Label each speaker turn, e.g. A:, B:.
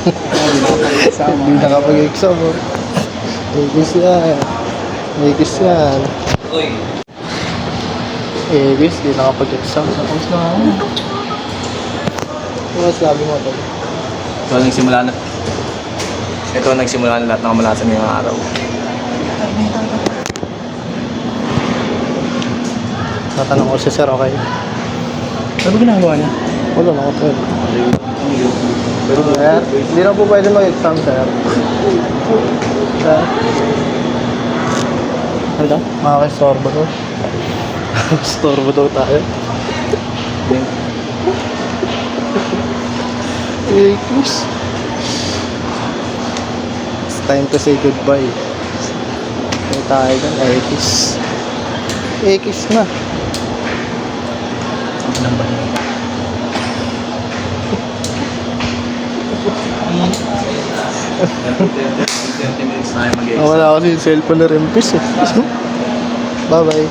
A: Hindi nakapag-exam. Ekis yan. Ekis yan. Ekis, hindi nakapag-exam. Tapos na ako. Ano sabi mo ito?
B: Ito nagsimula na lahat ng kamalasan ngayong araw.
A: Natanong ko si sir, okay?
B: Ano ginagawa niya?
A: Wala na ako, sir. Sir, hindi na po pwede mag-exam, sir. Sir? Ano daw? Makakistorbo daw. Storbo daw tayo. Ekis. It's time to say goodbye. May tayo dun, Ekis. Ekis na. Wala kasi yung cellphone na rin, eh. Bye-bye.